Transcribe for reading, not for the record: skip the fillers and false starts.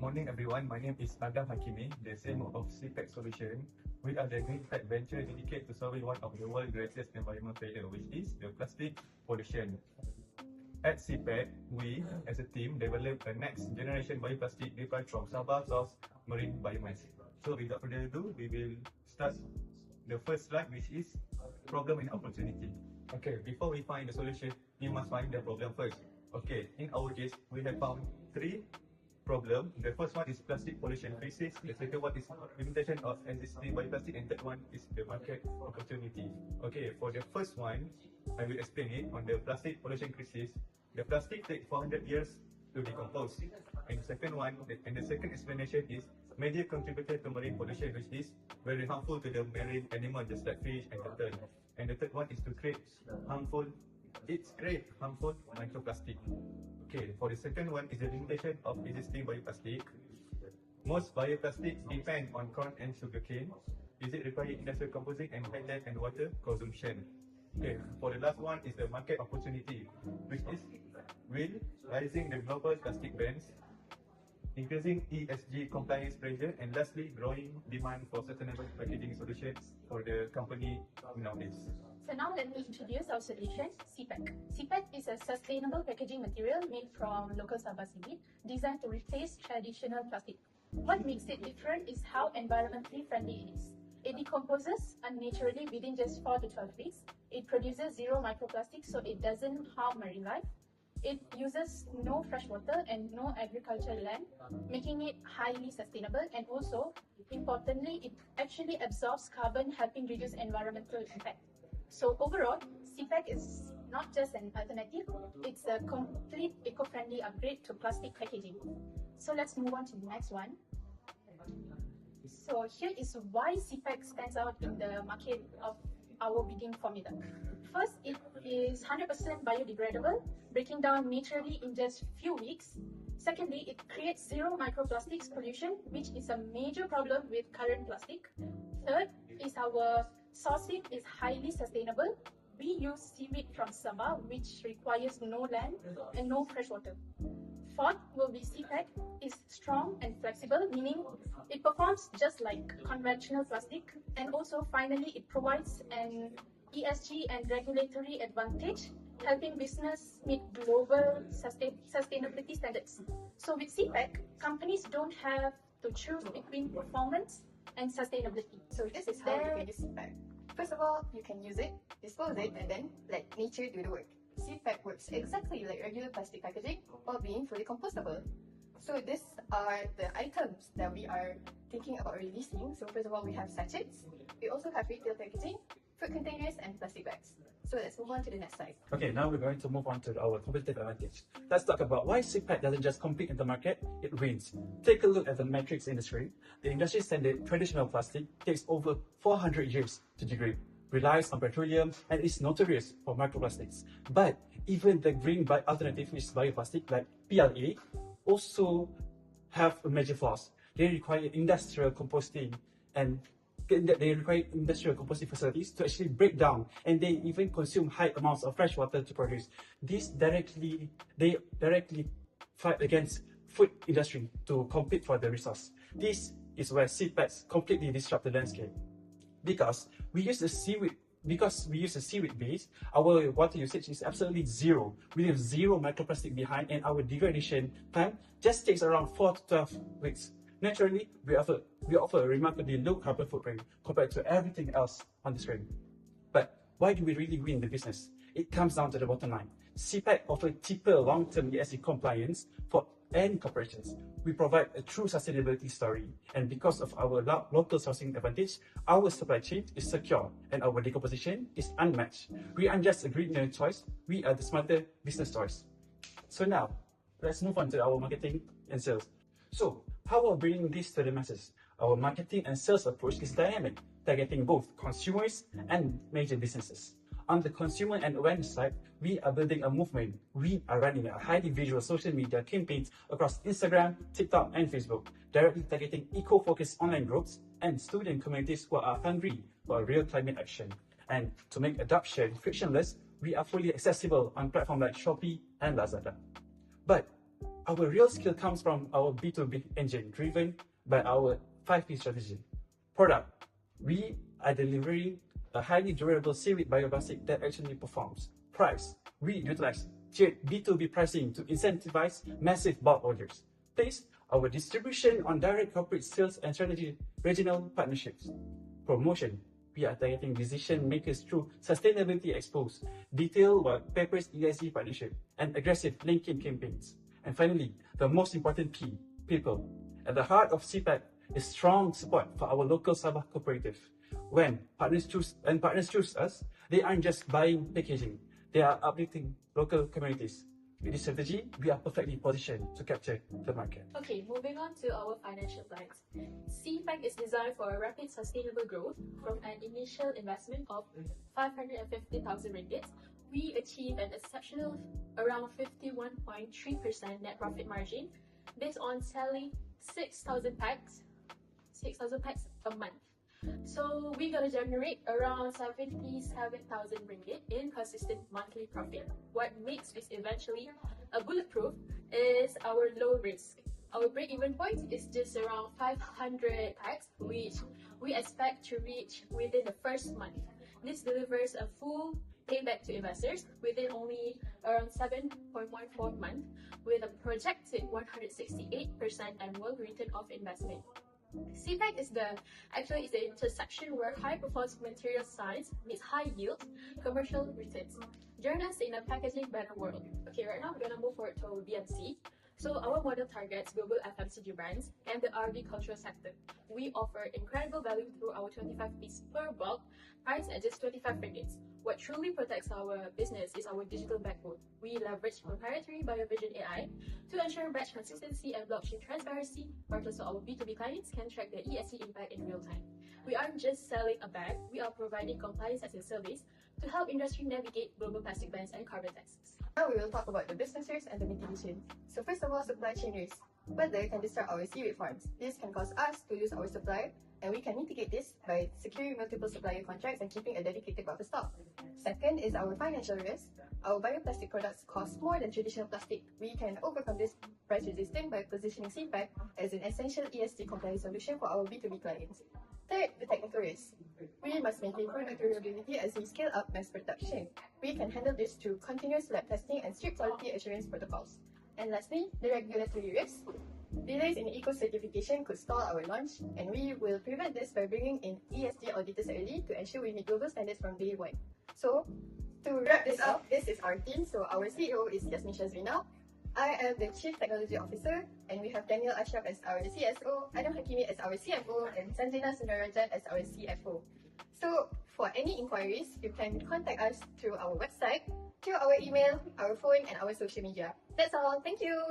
morning everyone, my name is Adam Hakimi, the CEO of CPAC Solution. We are the green tech venture dedicated to solving one of the world's greatest environmental failure, which is the plastic pollution. At CPAC, we as a team developed a next generation bioplastic derived from Sabah source marine biomass. So without further ado, we will start the first slide, which is problem and opportunity. Okay, before we find the solution, we must find the problem first. Okay, in our case, we have found three problems. The first one is plastic pollution crisis. The second one is limitation of existing bioplastic, and third one is the market opportunity. Okay, for the first one, I will explain it. On the plastic pollution crisis, the plastic takes 400 years to decompose. And the second one, and the second explanation is major contributor to marine pollution, which is very harmful to the marine animal, just like fish and turtle. And the third one is to create harmful microplastic. Okay, for the second one is the limitation of existing bioplastic. Most bioplastics depend on corn and sugarcane. Is it require industrial composting and high land and water consumption? Okay, for the last one is the market opportunity, which is rising the global plastic bans, increasing ESG compliance pressure, and lastly, growing demand for sustainable packaging solutions for the company nowadays. So now let me introduce our solution, CPAC. CPAC is a sustainable packaging material made from local Sabah seaweed, designed to replace traditional plastic. What makes it different is how environmentally friendly it is. It decomposes unnaturally within just 4 to 12 weeks. It produces zero microplastics, so it doesn't harm marine life. It uses no fresh water and no agricultural land, making it highly sustainable, and also, importantly, it actually absorbs carbon, helping reduce environmental impact. So overall, CPAC is not just an alternative, it's a complete eco-friendly upgrade to plastic packaging. So let's move on to the next one. So here is why CPAC stands out in the market of our bidding formula. First, it is 100% biodegradable, breaking down naturally in just few weeks. Secondly, it creates zero microplastics pollution, which is a major problem with current plastic. Third is our sourcing is highly sustainable. We use seaweed from Sabah, which requires no land and no fresh water. Fourth will be CPAC is strong and flexible, meaning it performs just like conventional plastic. And also finally, it provides an ESG and regulatory advantage, helping business meet global sustainability standards. So with CPAC, companies don't have to choose between performance and sustainability. So this is how you can use CPAC. First of all, you can use it, dispose it, and then let nature do the work. CPAC works exactly like regular plastic packaging while being fully compostable. So these are the items that we are thinking about releasing. So first of all, we have sachets. We also have retail packaging, food containers, and plastic bags. So let's move on to the next slide. Okay, now we're going to move on to our competitive advantage. Let's talk about why CPAC doesn't just compete in the market, it wins. Take a look at the matrix industry. The industry standard traditional plastic takes over 400 years to degrade, relies on petroleum, and is notorious for microplastics. But even the green alternative, which is bioplastic like PLA, also have major flaws. They require industrial composting, and they require industrial composting facilities to actually break down, and they even consume high amounts of fresh water to produce. They directly fight against food industry to compete for the resource. This is where CPAC completely disrupt the landscape. Because we use a seaweed base, our water usage is absolutely zero. We have zero microplastic behind, and our degradation time just takes around 4 to 12 weeks. Naturally, we offer a remarkably low carbon footprint compared to everything else on the screen. But why do we really win the business? It comes down to the bottom line. CPAC offers cheaper long-term ESG compliance for any corporations. We provide a true sustainability story, and because of our local sourcing advantage, our supply chain is secure and our decomposition is unmatched. We aren't just a greener choice, we are the smarter business choice. So now, let's move on to our marketing and sales. So, how are we bringing this to the masses? Our marketing and sales approach is dynamic, targeting both consumers and major businesses. On the consumer and awareness side, we are building a movement. We are running a highly visual social media campaigns across Instagram, TikTok, and Facebook, directly targeting eco-focused online groups and student communities who are hungry for real climate action. And to make adoption frictionless, we are fully accessible on platforms like Shopee and Lazada. But our real skill comes from our B2B engine, driven by our 5P strategy. Product, we are delivering a highly durable seaweed bioplastic that actually performs. Price, we utilize B2B pricing to incentivize massive bulk orders. Place, our distribution on direct corporate sales and strategy regional partnerships. Promotion, we are targeting decision makers through sustainability exposed, detailed white papers ESG partnership, and aggressive LinkedIn campaigns. And finally, the most important P, people. At the heart of CPAC is strong support for our local Sabah cooperative. When partners choose us, they aren't just buying packaging, they are uplifting local communities. With this strategy, we are perfectly positioned to capture the market. Okay, moving on to our financial plans. CPAC is designed for a rapid sustainable growth. From an initial investment of 550,000 ringgit, we achieve an exceptional around 51.3% net profit margin based on selling 6,000 packs a month. So we're gonna generate around 77,000 ringgit in consistent monthly profit. What makes this eventually a bulletproof is our low risk. Our break-even point is just around 500 packs, which we expect to reach within the first month. This delivers a full payback to investors within only around 7.14 months, with a projected 168% annual return of investment. CPAC is the intersection where high-performance material science meets high yield commercial returns. Join us in a packaging better world. Okay, right now we're gonna move forward to BMC. So our model targets global FMCG brands and the agricultural sector. We offer incredible value through our 25-piece per bulk, priced at just 25 ringgit. What truly protects our business is our digital backbone. We leverage proprietary BioVision AI to ensure batch consistency and blockchain transparency, partners so our B2B clients can track their ESG impact in real time. We aren't just selling a bag, we are providing compliance as a service to help industry navigate global plastic bans and carbon taxes. Now we will talk about the business risks and the mitigation. So first of all, supply chain risk. Weather can disrupt our seaweed farms. This can cause us to lose our supply, and we can mitigate this by securing multiple supplier contracts and keeping a dedicated buffer stock. Second is our financial risk. Our bioplastic products cost more than traditional plastic. We can overcome this price resistance by positioning CPAC as an essential ESG compliant solution for our B2B clients. Third, the technical risk. We must maintain product durability as we scale up mass production. We can handle this through continuous lab testing and strict quality assurance protocols. And lastly, the regulatory risk. Delays in eco-certification could stall our launch, and we will prevent this by bringing in ESG auditors early to ensure we meet global standards from day one. So, to wrap this up, this is our team. So our CEO is Yasmin Shazrina. I am the Chief Technology Officer, and we have Daniel Ashraf as our CSO, Adam Hakimi as our CFO, and Sanjana Sundararajan as our CFO. So, for any inquiries, you can contact us through our website, through our email, our phone, and our social media. That's all. Thank you!